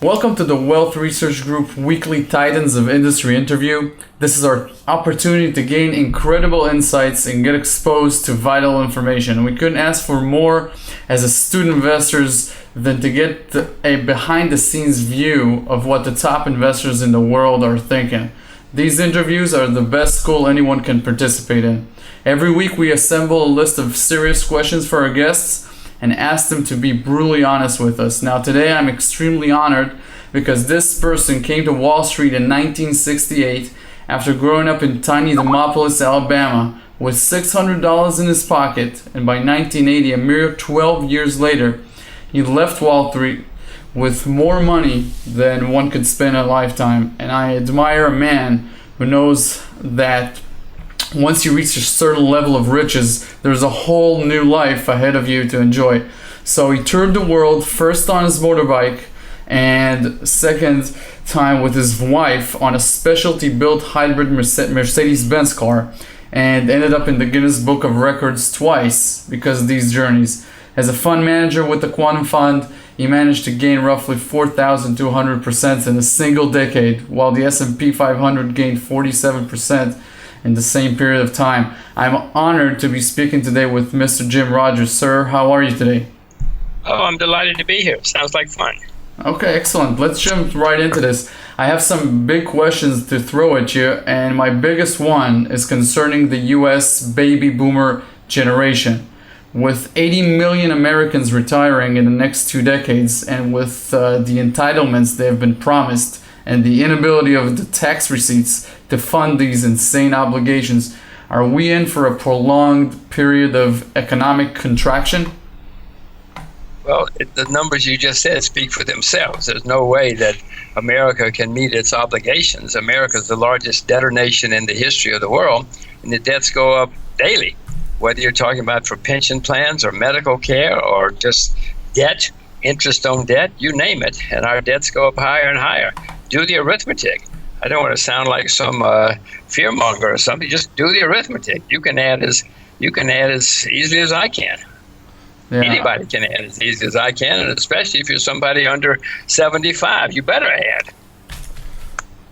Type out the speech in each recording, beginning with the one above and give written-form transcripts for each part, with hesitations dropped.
Welcome to the Wealth Research Group weekly Titans of Industry interview. This is our opportunity to gain incredible insights and get exposed to vital information. We couldn't ask for more as a student investors than to get a behind the scenes view of what the top investors in the world are thinking. These interviews are the best school anyone can participate in. Every week we assemble a list of serious questions for our guests and ask them to be brutally honest with us. Now today I'm extremely honored because this person came to Wall Street in 1968 after growing up in tiny Demopolis, Alabama with $600 in his pocket, and by 1980, a mere 12 years later, he left Wall Street with more money than one could spend a lifetime. And I admire a man who knows that once you reach a certain level of riches, there's a whole new life ahead of you to enjoy. So he toured the world, first on his motorbike, and second time with his wife on a specialty built hybrid Mercedes-Benz car, and ended up in the Guinness Book of Records twice because of these journeys. As a fund manager with the Quantum Fund, he managed to gain roughly 4,200% in a single decade, while the S&P 500 gained 47% in the same period of time. I'm honored to be speaking today with Mr. Jim Rogers. Sir, how are you today? Oh, I'm delighted to be here. Sounds like fun. Okay, excellent. Let's jump right into this. I have some big questions to throw at you, and my biggest one is concerning the U.S. baby boomer generation. With 80 million Americans retiring in the next 2 decades, and with the entitlements they have been promised, and the inability of the tax receipts to fund these insane obligations, are we in for a prolonged period of economic contraction? Well, the numbers you just said speak for themselves. There's no way that America can meet its obligations. America is the largest debtor nation in the history of the world, and the debts go up daily, whether you're talking about for pension plans or medical care or just debt, interest on debt, you name it, and our debts go up higher and higher. Do the arithmetic. I don't want to sound like some fearmonger or something. Just do the arithmetic. You can add as easily as I can. Yeah. Anybody can add as easily as I can, and especially if you're somebody under 75, you better add.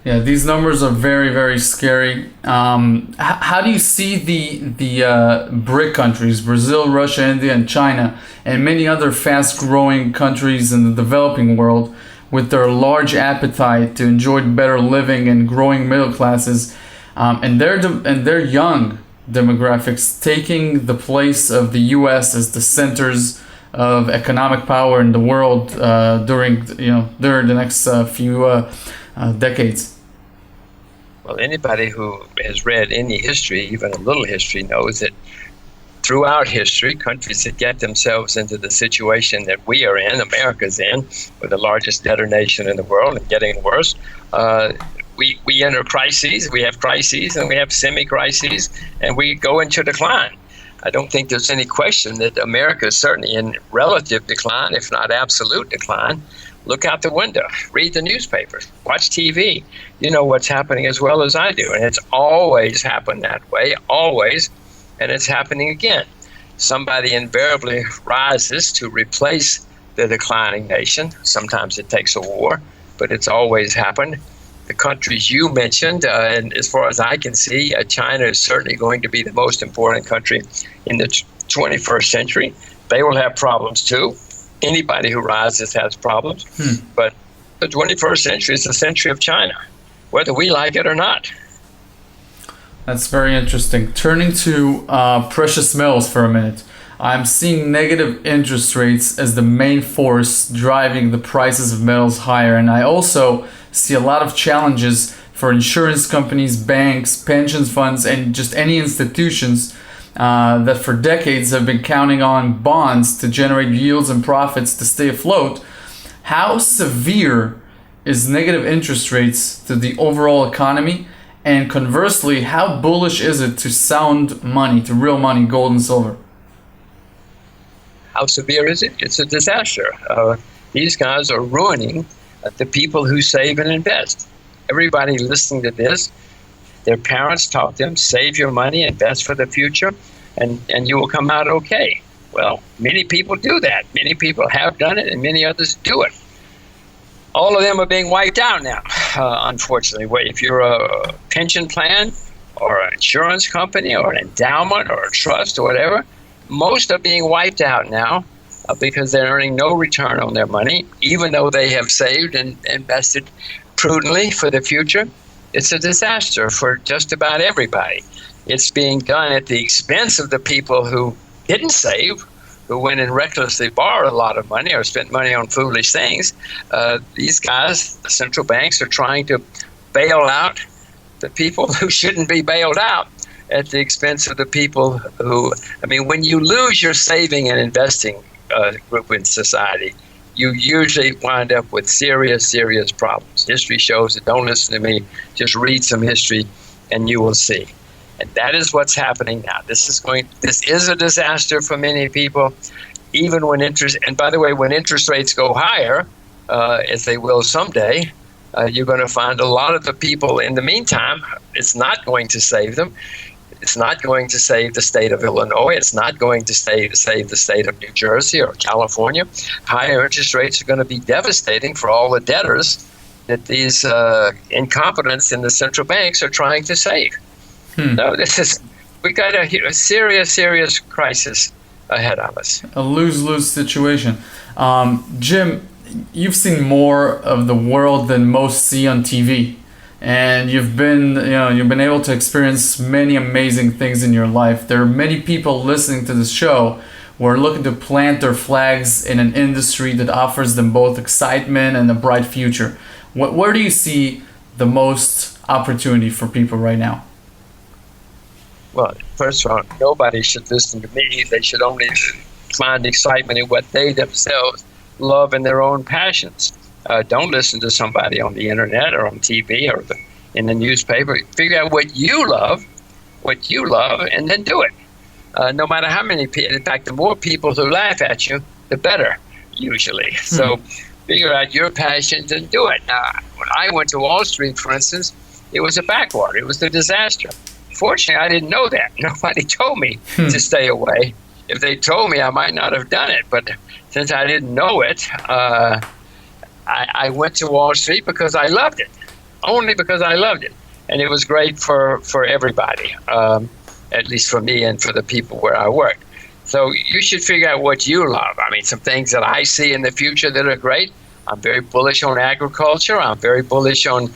Yeah, these numbers are very, very scary. How do you see the BRIC countries, Brazil, Russia, India, and China, and many other fast-growing countries in the developing world, with their large appetite to enjoy better living and growing middle classes, and their young demographics taking the place of the U.S. as the centers of economic power in the world during the next few decades? Well, anybody who has read any history, even a little history, knows that throughout history, countries that get themselves into the situation that we are in, America's in, we're the largest debtor nation in the world and getting worse. We enter crises, we have crises, and we have semi-crises, and we go into decline. I don't think there's any question that America is certainly in relative decline, if not absolute decline. Look out the window, read the newspapers, watch TV. You know what's happening as well as I do, and it's always happened that way, always. And it's happening again. Somebody invariably rises to replace the declining nation. Sometimes it takes a war, but it's always happened. The countries you mentioned, and as far as I can see, China is certainly going to be the most important country in the 21st century. They will have problems too. Anybody who rises has problems. But the 21st century is the century of China, whether we like it or not. That's very interesting. Turning to precious metals for a minute, I'm seeing negative interest rates as the main force driving the prices of metals higher, and I also see a lot of challenges for insurance companies, banks, pension funds, and just any institutions that for decades have been counting on bonds to generate yields and profits to stay afloat. How severe is negative interest rates to the overall economy? And conversely, how bullish is it to sound money, to real money, gold and silver? How severe is it? It's a disaster. These guys are ruining the people who save and invest. Everybody listening to this, their parents taught them, save your money, invest for the future, and you will come out okay. Well, many people do that. Many people have done it, and many others do it. all of them are being wiped out now, unfortunately. If you're a pension plan or an insurance company or an endowment or a trust or whatever, most are being wiped out now because they're earning no return on their money, even though they have saved and invested prudently for the future. It's a disaster for just about everybody. It's being done at the expense of the people who didn't save, who went and recklessly borrowed a lot of money or spent money on foolish things. These guys, the central banks, are trying to bail out the people who shouldn't be bailed out at the expense of the people who, I mean, when you lose your saving and investing group in society, you usually wind up with serious, serious problems. History shows it. Don't listen to me. Just read some history and you will see. And that is what's happening now. This is a disaster for many people, even when and by the way, when interest rates go higher, as they will someday, you're going to find a lot of the people in the meantime, it's not going to save them. It's not going to save the state of Illinois. It's not going to save the state of New Jersey or California. Higher interest rates are going to be devastating for all the debtors that these incompetents in the central banks are trying to save. No, we got a serious, serious crisis ahead of us. A lose-lose situation. Jim, you've seen more of the world than most see on TV, and you've been able to experience many amazing things in your life. There are many people listening to this show who are looking to plant their flags in an industry that offers them both excitement and a bright future. Where do you see the most opportunity for people right now? Well, first of all, nobody should listen to me. They should only find excitement in what they themselves love and their own passions. Don't listen to somebody on the internet or on TV or in the newspaper. Figure out what you love, and then do it. No matter how many people. In fact, the more people who laugh at you, the better, usually. So figure out your passions and do it. Now, when I went to Wall Street, for instance, it was a backwater. It was a disaster. Fortunately, I didn't know that. Nobody told me to stay away. If they told me, I might not have done it. But since I didn't know it, I went to Wall Street because I loved it. Only because I loved it. And it was great for everybody, at least for me and for the people where I work. So you should figure out what you love. I mean, some things that I see in the future that are great. I'm very bullish on agriculture. I'm very bullish on,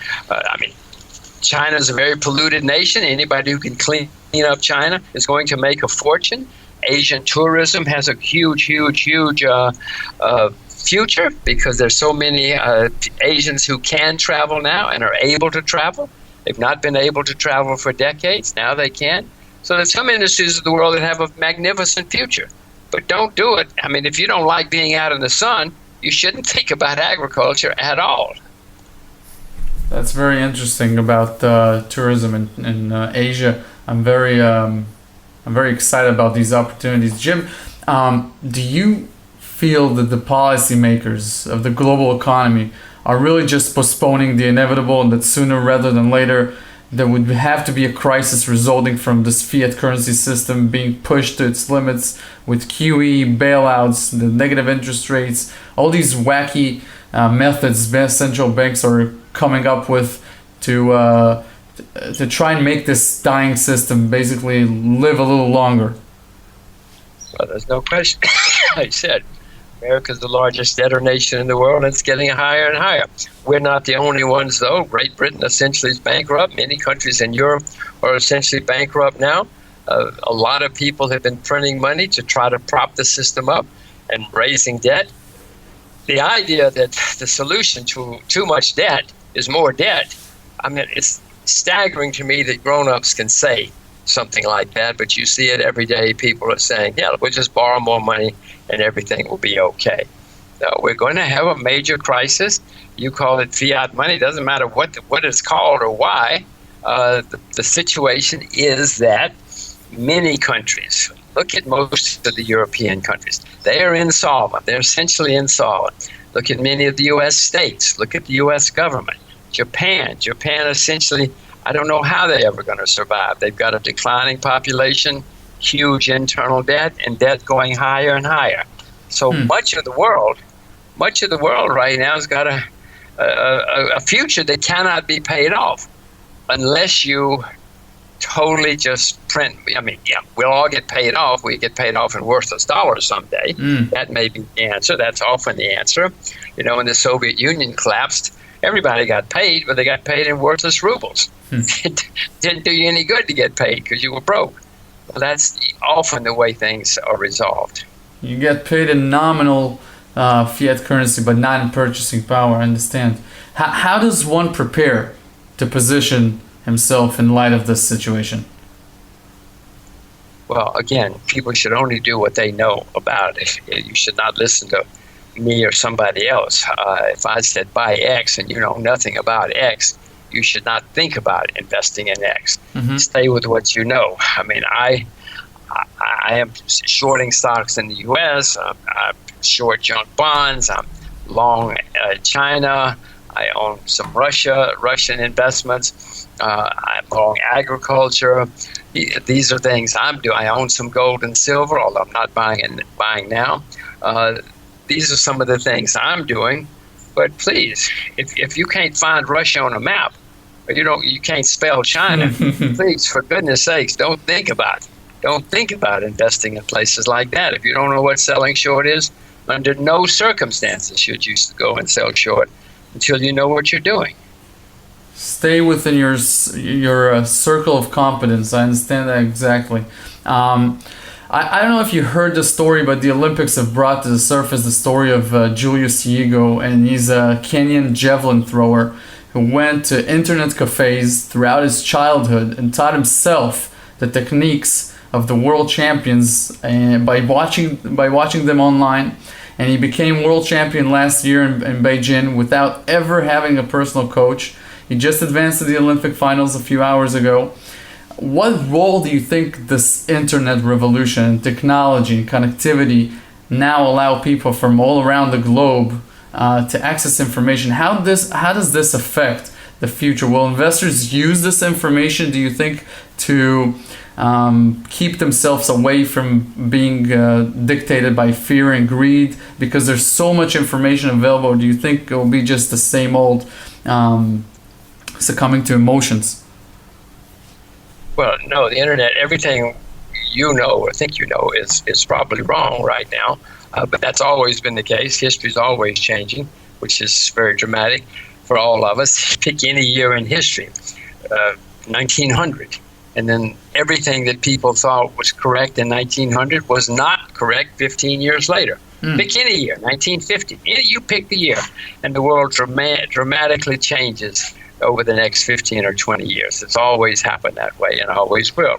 China's a very polluted nation. Anybody who can clean up China is going to make a fortune. Asian tourism has a huge future because there's so many Asians who can travel now and are able to travel. They've not been able to travel for decades. Now they can. So there's some industries of the world that have a magnificent future. But don't do it. I mean, if you don't like being out in the sun, you shouldn't think about agriculture at all. That's very interesting about tourism in Asia. I'm very excited about these opportunities. Jim, do you feel that the policymakers of the global economy are really just postponing the inevitable, and that sooner rather than later there would have to be a crisis resulting from this fiat currency system being pushed to its limits with QE, bailouts, the negative interest rates, all these wacky methods central banks are coming up with to try and make this dying system basically live a little longer? Well, there's no question. I said, America's the largest debtor nation in the world, and it's getting higher and higher. We're not the only ones, though. Great Britain essentially is bankrupt. Many countries in Europe are essentially bankrupt now. A lot of people have been printing money to try to prop the system up and raising debt. The idea that the solution to too much debt is more debt, I mean, it's staggering to me that grown-ups can say something like that, but you see it every day. People are saying, yeah, we'll just borrow more money and everything will be okay. No, we're going to have a major crisis. You call it fiat money. Doesn't matter what it's called or why. The situation is that many countries, look at most of the European countries, they are insolvent. They're essentially insolvent. Look at many of the U.S. states. Look at the U.S. government. Japan essentially, I don't know how they're ever going to survive. They've got a declining population, huge internal debt, and debt going higher and higher. So much of the world right now has got a future that cannot be paid off unless you totally just print. I mean, yeah, we'll all get paid off. We get paid off in worthless dollars someday. That may be the answer. That's often the answer. You know, when the Soviet Union collapsed, everybody got paid, but they got paid in worthless rubles. It didn't do you any good to get paid because you were broke. Well, that's often the way things are resolved. You get paid in nominal fiat currency, but not in purchasing power. I understand. How does one prepare to position himself in light of this situation? Well, again, people should only do what they know about it. You should not listen to me or somebody else. If I said buy X and you know nothing about X, you should not think about investing in X. Stay with what you know. I mean, I am shorting stocks in the U.S. I'm short junk bonds. I'm long China. I own some Russian investments. I'm long agriculture. These are things I'm doing. I own some gold and silver, although I'm not buying now. These are some of the things I'm doing. But please, if you can't find Russia on a map, or you can't spell China, please, for goodness sakes, don't think about it. Don't think about investing in places like that. If you don't know what selling short is, under no circumstances should you go and sell short until you know what you're doing. Stay within your circle of competence. I understand that exactly. I don't know if you heard the story, but the Olympics have brought to the surface the story of Julius Yigo, and he's a Kenyan javelin thrower who went to internet cafes throughout his childhood and taught himself the techniques of the world champions by watching them online. And he became world champion last year in Beijing without ever having a personal coach. He just advanced to the Olympic finals a few hours ago. What role do you think this internet revolution and technology and connectivity now allow people from all around the globe to access information? How does this affect the future? Will investors use this information, do you think, to keep themselves away from being dictated by fear and greed because there's so much information available? Or do you think it will be just the same old succumbing to emotions? Well, no, the internet, everything you know or think you know is probably wrong right now. But that's always been the case. History's always changing, which is very dramatic for all of us. Pick any year in history, 1900. And then everything that people thought was correct in 1900 was not correct 15 years later. Pick any year, 1950. You pick the year, and the world dramatically changes over the next 15 or 20 years. It's always happened that way and always will.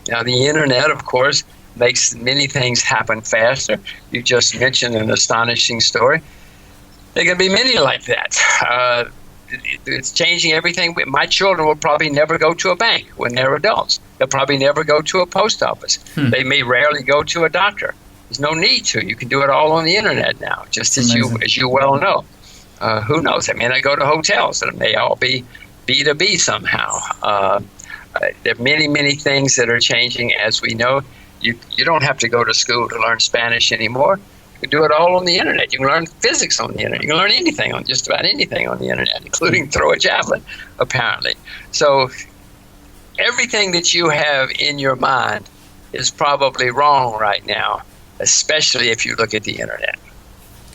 Now, the internet, of course, makes many things happen faster. You just mentioned an astonishing story. There can be many like that. It's changing everything. My children will probably never go to a bank when they're adults. They'll probably never go to a post office. They may rarely go to a doctor. There's no need to. You can do it all on the internet now, just as you well know. Who knows? I mean, I go to hotels, and it may all be B2B somehow. There are many, many things that are changing, as we know. You don't have to go to school to learn Spanish anymore. You can do it all on the internet. You can learn physics on the internet. You can learn anything on just about anything on the internet, including throw a javelin, apparently. So everything that you have in your mind is probably wrong right now, especially if you look at the internet.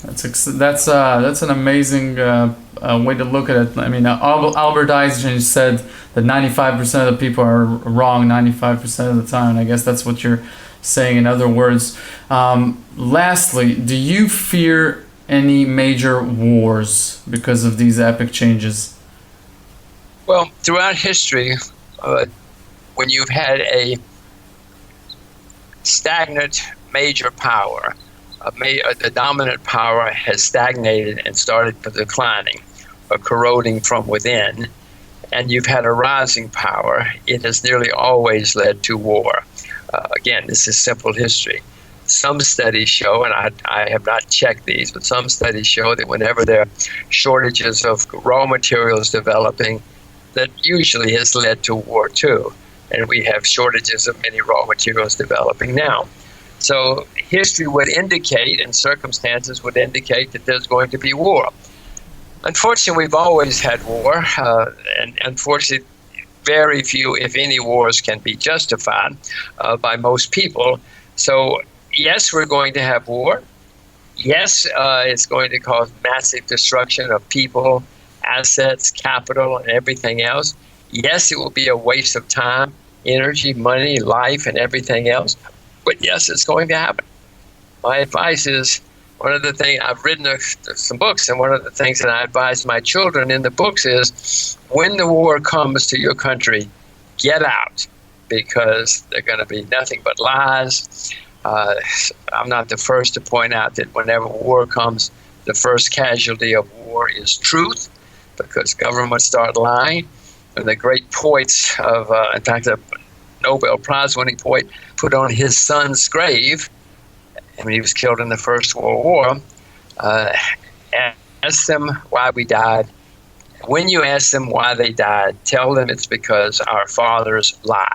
That's an amazing way to look at it. I mean, Albert Einstein said that 95% of the people are wrong 95% of the time, and I guess that's what you're saying in other words. Lastly, do you fear any major wars because of these epic changes? Well, throughout history, when you've had a stagnant major power, the dominant power has stagnated and started declining or corroding from within, and you've had a rising power, it has nearly always led to war. Again, this is simple history. Some studies show, and I have not checked these, but some studies show that whenever there are shortages of raw materials developing, that usually has led to war too. And we have shortages of many raw materials developing now. So history would indicate, and circumstances would indicate, that there's going to be war. Unfortunately, we've always had war, and unfortunately, very few, if any, wars can be justified by most people. So, yes, we're going to have war. Yes, it's going to cause massive destruction of people, assets, capital, and everything else. Yes, it will be a waste of time, energy, money, life, and everything else. But yes, it's going to happen. My advice is, one of the things I've written some books, and one of the things that I advise my children in the books is, when the war comes to your country, get out, because they're going to be nothing but lies. I'm not the first to point out that whenever war comes, the first casualty of war is truth, because governments start lying. And the great poets of, in fact, a Nobel Prize-winning poet put on his son's grave, when he was killed in the First World War, ask them why we died. When you ask them why they died, tell them it's because our fathers lied.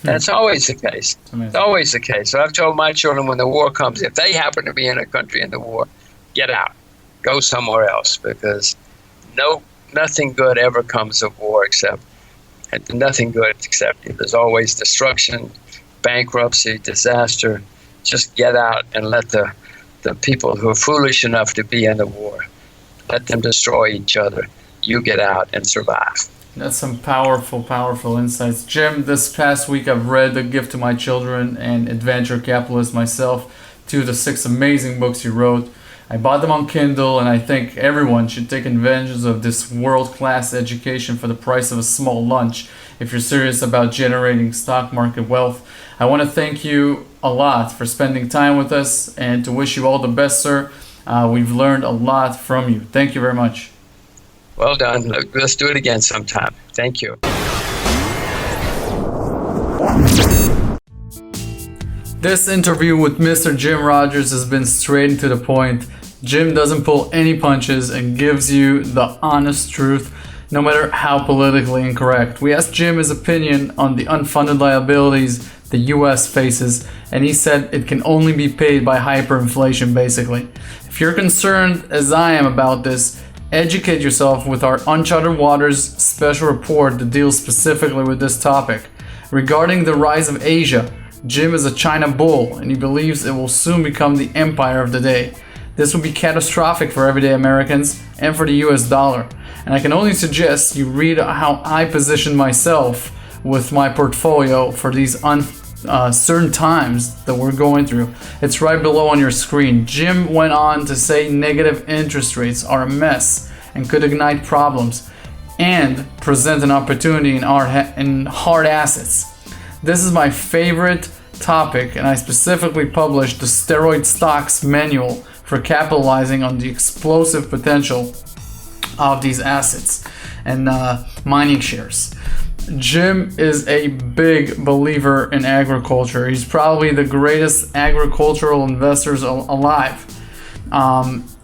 That's always the case. It's always the case. So I've told my children, when the war comes, if they happen to be in a country in the war, get out. Go somewhere else, because nothing good ever comes of war except there's always destruction, bankruptcy, disaster. Just get out and let the people who are foolish enough to be in the war, let them destroy each other. You get out and survive. That's some powerful, powerful insights. Jim, this past week I've read The Gift to My Children and Adventure Capitalist myself, 2 of the 6 amazing books you wrote. I bought them on Kindle, and I think everyone should take advantage of this world-class education for the price of a small lunch if you're serious about generating stock market wealth. I want to thank you a lot for spending time with us, and to wish you all the best, sir. We've learned a lot from you. Thank you very much. Well done. Let's do it again sometime. Thank you. This interview with Mr. Jim Rogers has been straight and to the point. Jim doesn't pull any punches and gives you the honest truth, no matter how politically incorrect. We asked Jim his opinion on the unfunded liabilities the US faces, and he said it can only be paid by hyperinflation, basically. If you're concerned, as I am, about this, educate yourself with our Uncharted Waters special report that deals specifically with this topic. Regarding the rise of Asia, Jim is a China bull, and he believes it will soon become the empire of the day. This would be catastrophic for everyday Americans and for the US dollar. And I can only suggest you read how I position myself with my portfolio for these uncertain times that we're going through. It's right below on your screen. Jim went on to say negative interest rates are a mess and could ignite problems and present an opportunity in hard assets. This is my favorite topic, and I specifically published the Steroid Stocks Manual for capitalizing on the explosive potential of these assets and mining shares. Jim is a big believer in agriculture. He's probably the greatest agricultural investors alive.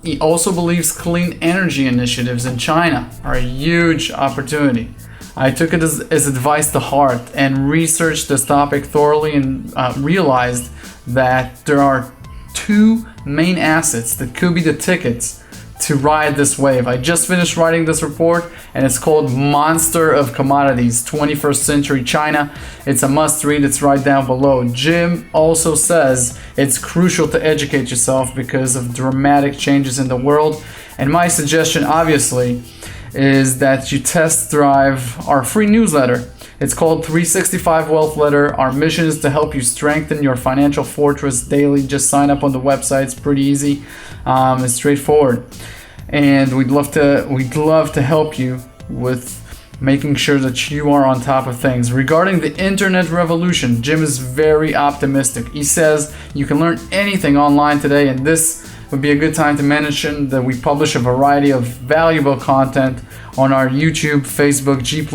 He also believes clean energy initiatives in China are a huge opportunity. I took it as advice to heart and researched this topic thoroughly, and realized that there are 2 main assets that could be the tickets to ride this wave. I just finished writing this report, and it's called Monster of Commodities, 21st Century China. It's a must read. It's right down below. Jim also says it's crucial to educate yourself because of dramatic changes in the world. And my suggestion, obviously, is that you test drive our free newsletter. It's called 365 Wealth Letter. Our mission is to help you strengthen your financial fortress daily. Just sign up on the website. It's pretty easy. It's straightforward. And we'd love to help you with making sure that you are on top of things. Regarding the internet revolution, Jim is very optimistic. He says you can learn anything online today, and this would be a good time to mention that we publish a variety of valuable content on our YouTube, Facebook, G+,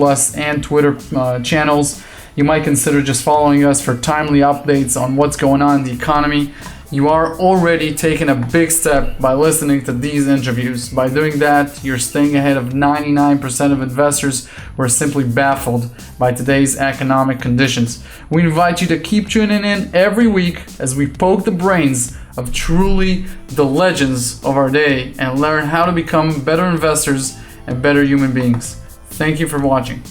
and Twitter channels. You might consider just following us for timely updates on what's going on in the economy. You are already taking a big step by listening to these interviews. By doing that, you're staying ahead of 99% of investors who are simply baffled by today's economic conditions. We invite you to keep tuning in every week as we poke the brains of truly the legends of our day and learn how to become better investors and better human beings. Thank you for watching.